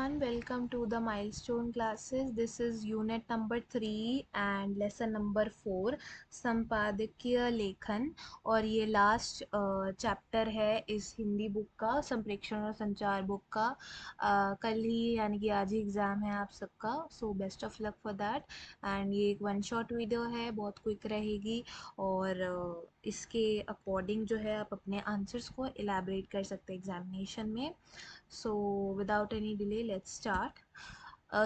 everyone, welcome to the Milestone classes. This is unit number 3 and lesson number 4 संपादकीय लेखन। और ये last chapter है इस हिंदी बुक का, संप्रेक्षण और संचार बुक का। कल ही यानी कि आज ही एग्ज़ाम है आप सबका, so best of luck for that. And ये एक वन शॉट वीडियो है, बहुत क्विक रहेगी और इसके अकॉर्डिंग जो है आप अपने आंसर्स को एलैबोरेट कर सकते हैं एग्जामिनेशन में। So without any delay let's start.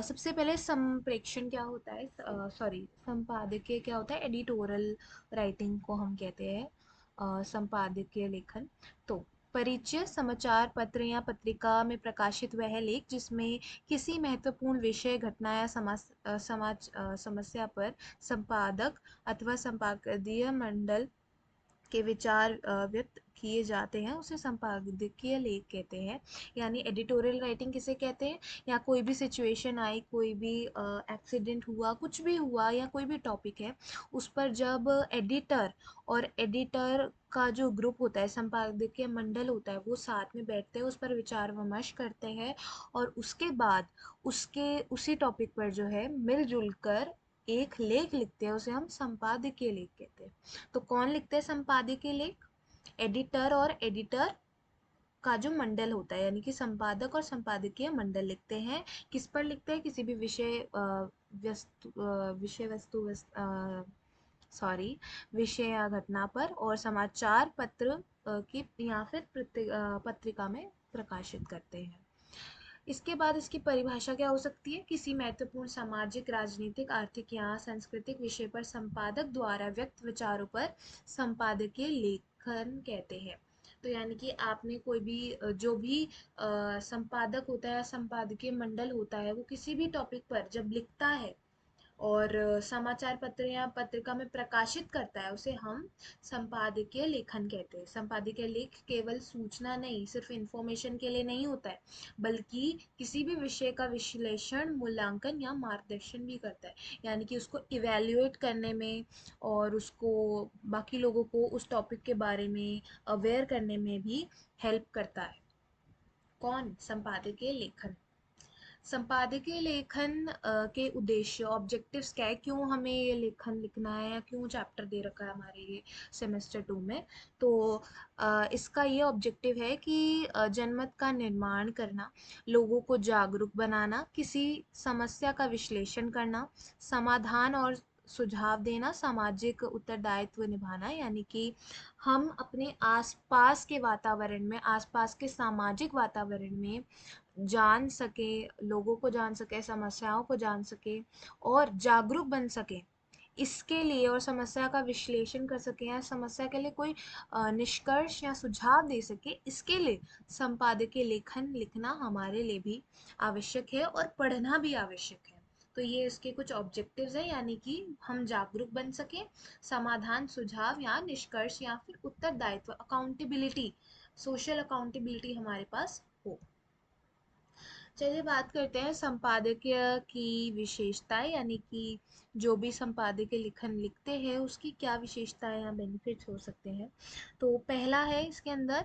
सबसे पहले संप्रेक्षण क्या होता है, सॉरी संपादकीय क्या होता है, एडिटोरियल राइटिंग को हम कहते हैं संपादकीय लेखन। तो परिचय: समाचार पत्र या पत्रिका में प्रकाशित वह लेख जिसमें किसी महत्वपूर्ण विषय, घटना या समस्या पर संपादक अथवा संपादकीय मंडल के विचार व्यक्त किए जाते हैं, उसे संपादकीय लेख कहते हैं। यानी एडिटोरियल राइटिंग किसे कहते हैं, या कोई भी सिचुएशन आई, कोई भी एक्सीडेंट हुआ, कुछ भी हुआ या कोई भी टॉपिक है, उस पर जब एडिटर और एडिटर का जो ग्रुप होता है, संपादकीय मंडल होता है, वो साथ में बैठते हैं, उस पर विचार विमर्श करते हैं और उसके बाद उसी टॉपिक पर जो है मिलजुल कर एक लेख लिखते हैं, उसे हम संपादकीय लेख कहते हैं। तो कौन लिखते हैं संपादकीय लेख? एडिटर और एडिटर का जो मंडल होता है, यानी कि संपादक और संपादकीय मंडल लिखते हैं। किस पर लिखते हैं? किसी भी विषय या घटना पर, और समाचार पत्र की या फिर पत्रिका में प्रकाशित करते हैं। इसके बाद इसकी परिभाषा क्या हो सकती है? किसी महत्वपूर्ण सामाजिक, राजनीतिक, आर्थिक या सांस्कृतिक विषय पर संपादक द्वारा व्यक्त विचारों पर संपादकीय लेखन कहते हैं। तो यानी कि आपने कोई भी जो भी संपादक होता है, संपादकीय मंडल होता है, वो किसी भी टॉपिक पर जब लिखता है और समाचार पत्र या पत्रिका में प्रकाशित करता है, उसे हम संपादकीय लेखन कहते हैं। संपादकीय लेख केवल सूचना नहीं, सिर्फ इंफॉर्मेशन के लिए नहीं होता है, बल्कि किसी भी विषय का विश्लेषण, मूल्यांकन या मार्गदर्शन भी करता है। यानी कि उसको इवेल्युएट करने में और उसको बाकी लोगों को उस टॉपिक के बारे में अवेयर करने में भी हेल्प करता है। कौन? संपादकीय लेखन। संपादकीय लेखन के उद्देश्य, ऑब्जेक्टिव्स क्या है, क्यों हमें ये लेखन लिखना है या क्यों चैप्टर दे रखा है हमारे ये सेमेस्टर 2 में। तो इसका ये ऑब्जेक्टिव है कि जनमत का निर्माण करना, लोगों को जागरूक बनाना, किसी समस्या का विश्लेषण करना, समाधान और सुझाव देना, सामाजिक उत्तरदायित्व निभाना। यानी कि हम अपने आसपास के वातावरण में, आसपास के सामाजिक वातावरण में जान सके, लोगों को जान सके, समस्याओं को जान सके और जागरूक बन सके इसके लिए, और समस्या का विश्लेषण कर सके या समस्या के लिए कोई निष्कर्ष या सुझाव दे सके, इसके लिए संपादकीय लेखन लिखना हमारे लिए भी आवश्यक है और पढ़ना भी आवश्यक है। तो ये इसके कुछ ऑब्जेक्टिव्स हैं, यानी कि हम जागरूक बन सके, समाधान, सुझाव या निष्कर्ष या फिर उत्तरदायित्व, अकाउंटेबिलिटी, सोशल अकाउंटेबिलिटी हमारे पास हो। चलिए बात करते हैं संपादकीय की विशेषताएं, यानी कि जो भी संपादकीय लेखन लिखते हैं उसकी क्या विशेषताएं या बेनिफिट्स हो सकते हैं। तो पहला है इसके अंदर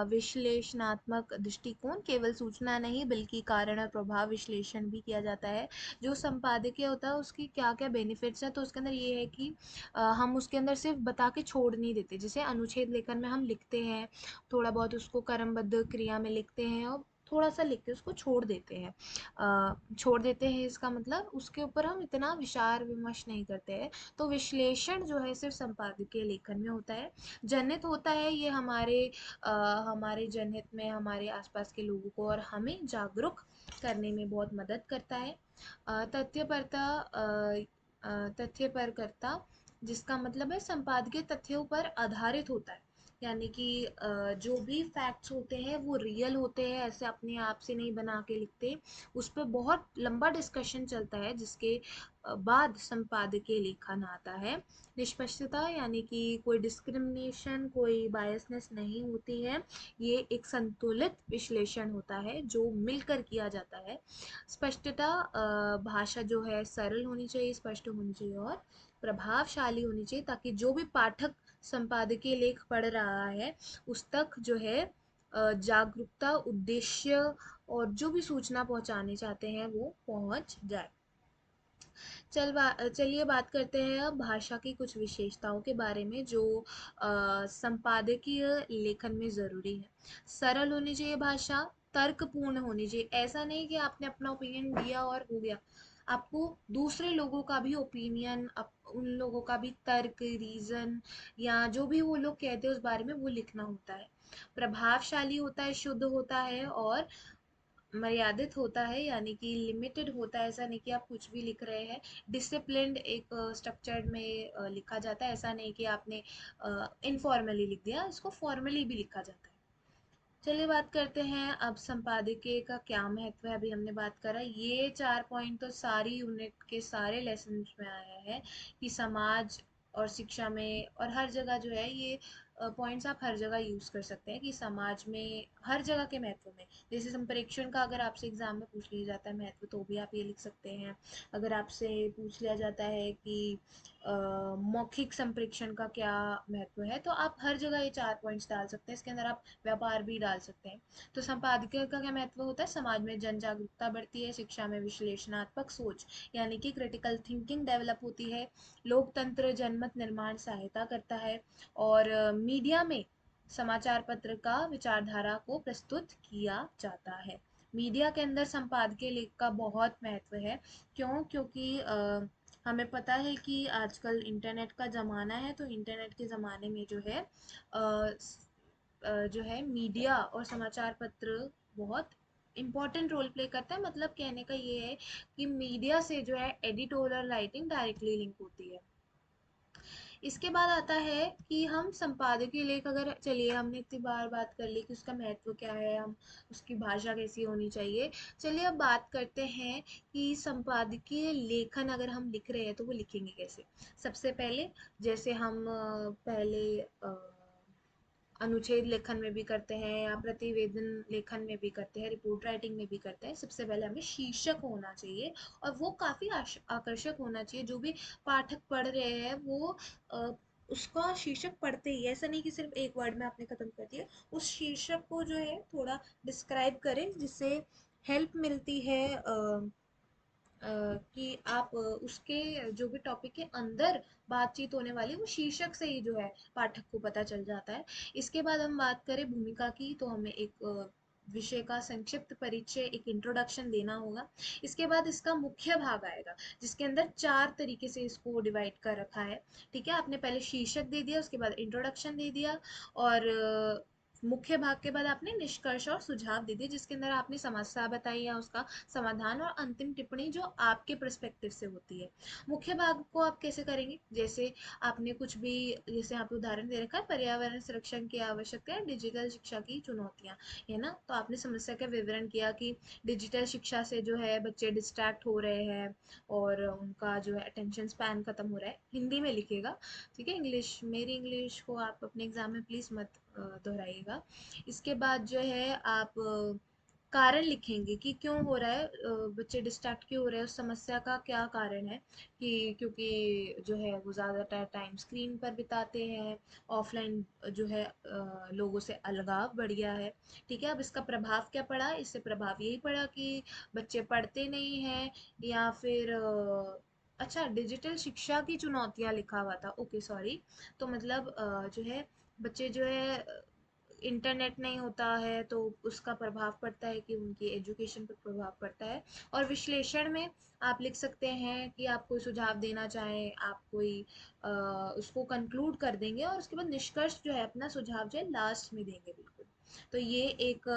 विश्लेषणात्मक दृष्टिकोण। केवल सूचना नहीं बल्कि कारण और प्रभाव विश्लेषण भी किया जाता है। जो संपादकीय होता है उसकी क्या क्या बेनिफिट्स हैं, तो उसके अंदर ये है कि हम उसके अंदर सिर्फ बता के छोड़ नहीं देते। जैसे अनुच्छेद लेखन में हम लिखते हैं, थोड़ा बहुत उसको क्रमबद्ध क्रिया में लिखते हैं और थोड़ा सा लिख के उसको छोड़ देते हैं। छोड़ देते हैं इसका मतलब उसके ऊपर हम इतना विचार विमर्श नहीं करते हैं। तो विश्लेषण जो है सिर्फ संपादकीय लेखन में होता है। जनहित होता है ये हमारे जनहित में हमारे आसपास के लोगों को और हमें जागरूक करने में बहुत मदद करता है। तथ्यपरकता, जिसका मतलब है संपादकीय तथ्यों पर आधारित होता है। यानी कि जो भी फैक्ट्स होते हैं वो रियल होते हैं, ऐसे अपने आप से नहीं बना के लिखते, उस पर बहुत लंबा डिस्कशन चलता है, जिसके बाद संपादकीय लेखन आता है। निष्पक्षता, यानी कि कोई डिस्क्रिमिनेशन, कोई बायसनेस नहीं होती है, ये एक संतुलित विश्लेषण होता है जो मिलकर किया जाता है। स्पष्टता, भाषा जो है सरल होनी चाहिए, स्पष्ट होनी चाहिए और प्रभावशाली होनी चाहिए, ताकि जो भी पाठक संपादकीय लेख पढ़ रहा है उस तक जो है जागरूकता, उद्देश्य और जो भी सूचना पहुंचाने चाहते हैं वो पहुंच जाए। चलिए बात करते हैं अब भाषा की कुछ विशेषताओं के बारे में जो संपादकीय लेखन में ज़रूरी है। सरल होनी चाहिए भाषा, तर्कपूर्ण होनी चाहिए। ऐसा नहीं कि आपने अपना ओपिनियन दिया और हो गया, आपको दूसरे लोगों का भी ओपिनियन, उन लोगों का भी तर्क, रीज़न या जो भी वो लोग कहते हैं उस बारे में वो लिखना होता है। प्रभावशाली होता है, शुद्ध होता है और मर्यादित होता है, यानी कि लिमिटेड होता है। ऐसा नहीं कि आप कुछ भी लिख रहे हैं। डिसिप्लिन्ड एक स्ट्रक्चर्ड में लिखा जाता है। ऐसा नहीं कि आपने इनफॉर्मली लिख दिया, इसको फॉर्मली भी लिखा जाता है। चलिए बात करते हैं अब संपादकीय का क्या महत्व है। अभी हमने बात करा, ये 4 पॉइंट तो सारी यूनिट के सारे लेसन में आया है कि समाज और शिक्षा में और हर जगह जो है ये पॉइंट्स आप हर जगह यूज कर सकते हैं कि समाज में हर जगह के महत्व में। जैसे संप्रेक्षण का अगर आपसे एग्जाम में पूछ लिया जाता है महत्व, तो भी आप ये लिख सकते हैं। अगर आपसे पूछ लिया जाता है कि मौखिक संप्रेक्षण का क्या महत्व है, तो आप हर जगह ये 4 पॉइंट्स डाल सकते हैं। इसके अंदर आप व्यापार भी डाल सकते हैं। तो संपादकीय का क्या महत्व होता है? समाज में जन जागरूकता बढ़ती है, शिक्षा में विश्लेषणात्मक सोच यानी कि क्रिटिकल थिंकिंग डेवलप होती है, लोकतंत्र जनमत निर्माण सहायता करता है, और मीडिया में समाचार पत्र का विचारधारा को प्रस्तुत किया जाता है। मीडिया के अंदर संपादकीय लेख का बहुत महत्व है। क्यों? क्योंकि हमें पता है कि आजकल इंटरनेट का ज़माना है, तो इंटरनेट के ज़माने में जो है जो है मीडिया और समाचार पत्र बहुत इम्पोर्टेंट रोल प्ले करता है। मतलब कहने का ये है कि मीडिया से जो है एडिटोरियल राइटिंग डायरेक्टली लिंक होती है। इसके बाद आता है कि हम संपादकीय लेख, अगर चलिए हमने इतनी बार बात कर ली कि उसका महत्व क्या है, हम उसकी भाषा कैसी होनी चाहिए। चलिए अब बात करते हैं कि संपादकीय लेखन अगर हम लिख रहे हैं तो वो लिखेंगे कैसे। सबसे पहले जैसे हम पहले अनुच्छेद लेखन में भी करते हैं या प्रतिवेदन लेखन में भी करते हैं, रिपोर्ट राइटिंग में भी करते हैं। सबसे पहले हमें शीर्षक होना चाहिए और वो काफ़ी आकर्षक होना चाहिए। जो भी पाठक पढ़ रहे हैं वो उसका शीर्षक पढ़ते ही, ऐसा नहीं कि सिर्फ एक वर्ड में आपने खत्म कर दिया, उस शीर्षक को जो है थोड़ा डिस्क्राइब करें, जिससे हेल्प मिलती है कि आप उसके जो भी टॉपिक के अंदर बातचीत होने वाली वो शीर्षक से ही जो है पाठक को पता चल जाता है। इसके बाद हम बात करें भूमिका की, तो हमें एक विषय का संक्षिप्त परिचय, एक इंट्रोडक्शन देना होगा। इसके बाद इसका मुख्य भाग आएगा जिसके अंदर 4 तरीके से इसको डिवाइड कर रखा है। ठीक है, आपने पहले शीर्षक दे दिया, उसके बाद इंट्रोडक्शन दे दिया, और मुख्य भाग के बाद आपने निष्कर्ष और सुझाव दे दिए जिसके अंदर आपने समस्या बताई या उसका समाधान, और अंतिम टिप्पणी जो आपके पर्सपेक्टिव से होती है। मुख्य भाग को आप कैसे करेंगे? जैसे आपने कुछ भी, जैसे आप उदाहरण दे रखा है पर्यावरण संरक्षण की आवश्यकता है, डिजिटल शिक्षा की चुनौतियां, है ना। तो आपने समस्या का विवरण किया कि डिजिटल शिक्षा से जो है बच्चे डिस्ट्रैक्ट हो रहे हैं और उनका जो है अटेंशन स्पैन खत्म हो रहा है। हिंदी में लिखिएगा, ठीक है। इंग्लिश, मेरी इंग्लिश को आप अपने एग्जाम में प्लीज़ मत दोहराइएगा। इसके बाद जो है आप कारण लिखेंगे कि क्यों हो रहा है, बच्चे डिस्ट्रैक्ट क्यों हो रहे हैं, उस समस्या का क्या कारण है। कि क्योंकि जो है वो ज़्यादा टाइम स्क्रीन पर बिताते हैं, ऑफलाइन जो है लोगों से अलगाव बढ़ गया है। ठीक है, अब इसका प्रभाव क्या पड़ा? इससे प्रभाव यही पड़ा कि बच्चे पढ़ते नहीं हैं, या फिर अच्छा, डिजिटल शिक्षा की चुनौतियां लिखा हुआ था, ओके सॉरी। तो मतलब जो है बच्चे जो है इंटरनेट नहीं होता है तो उसका प्रभाव पड़ता है कि उनकी एजुकेशन पर प्रभाव पड़ता है। और विश्लेषण में आप लिख सकते हैं कि आप कोई सुझाव देना चाहें, आप कोई उसको कंक्लूड कर देंगे, और उसके बाद निष्कर्ष जो है अपना सुझाव जो है लास्ट में देंगे, बिल्कुल। तो ये एक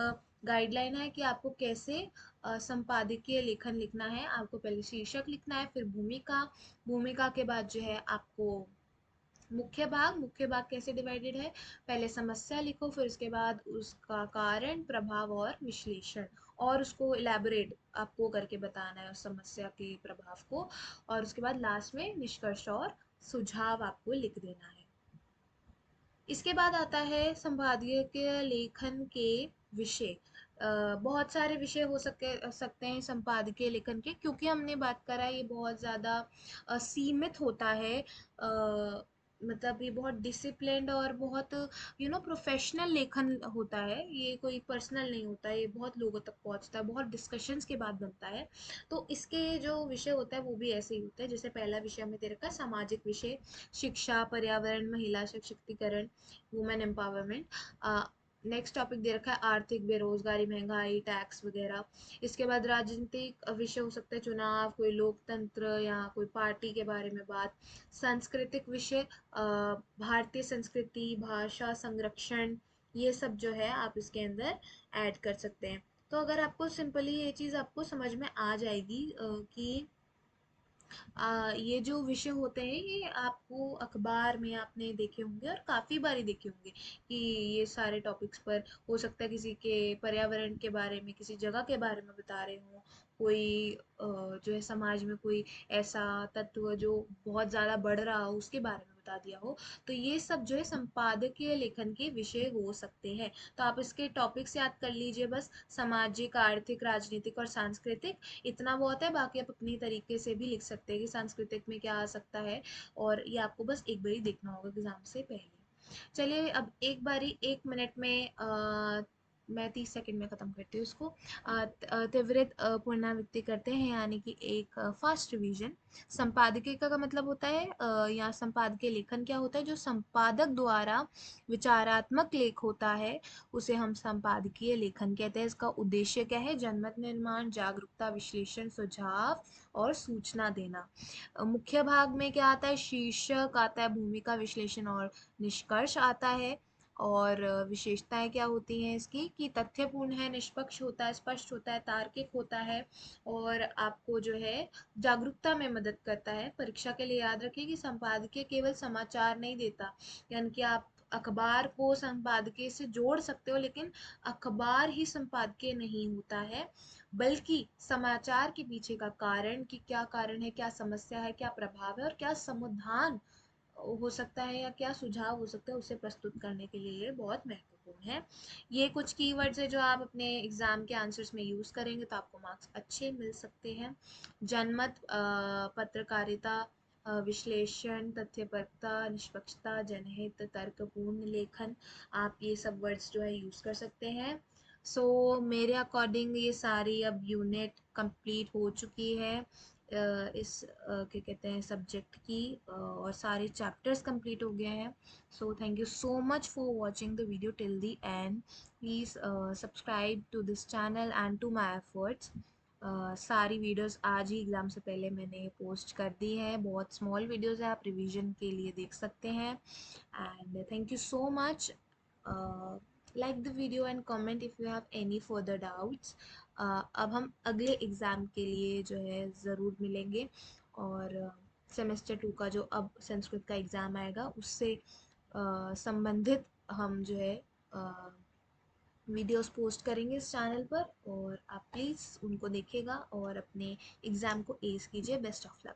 गाइडलाइन है कि आपको कैसे संपादकीय लेखन लिखना है। आपको पहले शीर्षक लिखना है, फिर भूमिका, भूमिका के बाद जो है आपको मुख्य भाग। मुख्य भाग कैसे डिवाइडेड है? पहले समस्या लिखो, फिर उसके बाद उसका कारण, प्रभाव और विश्लेषण, और उसको इलेबोरेट आपको करके बताना है उस समस्या के प्रभाव को, और उसके बाद लास्ट में निष्कर्ष और सुझाव आपको लिख देना है। इसके बाद आता है संपादकीय के लेखन के विषय। बहुत सारे विषय हो सकते हैं संपादकीय लेखन के, क्योंकि हमने बात करा ये बहुत ज़्यादा सीमित होता है मतलब ये बहुत डिसिप्लिन्ड और बहुत प्रोफेशनल लेखन होता है, ये कोई पर्सनल नहीं होता है, ये बहुत लोगों तक पहुंचता है, बहुत डिस्कशंस के बाद बनता है। तो इसके जो विषय होता है वो भी ऐसे ही होता है। जैसे पहला विषय हमें दे रखा है सामाजिक विषय, शिक्षा, पर्यावरण, महिला सशक्तिकरण, वुमेन एम्पावरमेंट। नेक्स्ट टॉपिक दे रखा है आर्थिक, बेरोजगारी, महंगाई, टैक्स वगैरह। इसके बाद राजनीतिक विषय हो सकता है चुनाव, कोई लोकतंत्र या कोई पार्टी के बारे में बात। सांस्कृतिक विषय भारतीय संस्कृति, भाषा संरक्षण, ये सब जो है आप इसके अंदर ऐड कर सकते हैं। तो अगर आपको सिंपली ये चीज़ आपको समझ में आ जाएगी कि ये जो विषय होते हैं ये आपको अखबार में आपने देखे होंगे और काफ़ी बारी देखे होंगे कि ये सारे टॉपिक्स पर हो सकता है किसी के पर्यावरण के बारे में, किसी जगह के बारे में बता रहे हों, कोई जो है समाज में कोई ऐसा तत्व जो बहुत ज़्यादा बढ़ रहा हो उसके बारे में बता दिया हो। तो ये सब जो है संपादकीय लेखन के विषय हो सकते हैं। तो आप इसके टॉपिक्स याद कर लीजिए बस, सामाजिक, आर्थिक, राजनीतिक और सांस्कृतिक, इतना बहुत है। बाकी आप अपनी तरीके से भी लिख सकते हैं कि सांस्कृतिक में क्या आ सकता है, और ये आपको बस एक बारी देखना होगा एग्जाम से पहले। चलिए अब एक बारी 1 मिनट में मैं 30 सेकंड में ख़त्म करती हूँ इसको। त्वरित पुनरावृत्ति करते हैं, यानी कि एक फास्ट रिवीजन। संपादकीय का मतलब होता है या संपादकीय लेखन क्या होता है, जो संपादक द्वारा विचारात्मक लेख होता है उसे हम संपादकीय लेखन कहते हैं। इसका उद्देश्य क्या है, जनमत निर्माण, जागरूकता, विश्लेषण, सुझाव और सूचना देना। मुख्य भाग में क्या आता है, शीर्षक आता है, भूमिका, विश्लेषण और निष्कर्ष आता है। और विशेषताएं क्या होती हैं इसकी, कि तथ्यपूर्ण है, निष्पक्ष होता है, स्पष्ट होता है, तार्किक होता है, और आपको जो है जागरूकता में मदद करता है। परीक्षा के लिए याद रखिए कि संपादकीय केवल समाचार नहीं देता, यानी कि आप अखबार को संपादकीय से जोड़ सकते हो, लेकिन अखबार ही संपादकीय नहीं होता है, बल्कि समाचार के पीछे का कारण, कि क्या कारण है, क्या समस्या है, क्या प्रभाव है और क्या समाधान हो सकता है या क्या सुझाव हो सकता है, उसे प्रस्तुत करने के लिए ये बहुत महत्वपूर्ण है। ये कुछ कीवर्ड्स है जो आप अपने एग्जाम के आंसर्स में यूज करेंगे तो आपको मार्क्स अच्छे मिल सकते हैं। जनमत, पत्रकारिता, विश्लेषण, तथ्यपरकता, निष्पक्षता, जनहित, तर्कपूर्ण लेखन, आप ये सब वर्ड्स जो है यूज कर सकते हैं। मेरे अकॉर्डिंग ये सारी अब यूनिट कंप्लीट हो चुकी है इस क्या कहते हैं सब्जेक्ट की, और सारे चैप्टर्स कंप्लीट हो गए हैं। So thank you so much for watching the video till the end. Please subscribe to this channel and to my efforts. सारी वीडियोस आज ही एग्ज़ाम से पहले मैंने पोस्ट कर दी है, बहुत स्मॉल वीडियोस है, आप रिवीजन के लिए देख सकते हैं। And thank you so much. Like the video and comment if you have any further doubts. अब हम अगले एग्ज़ाम के लिए जो है ज़रूर मिलेंगे, और सेमेस्टर 2 का जो अब संस्कृत का एग्ज़ाम आएगा उससे संबंधित हम जो है वीडियोस पोस्ट करेंगे इस चैनल पर, और आप प्लीज़ उनको देखिएगा और अपने एग्ज़ाम को एस कीजिए। Best of luck.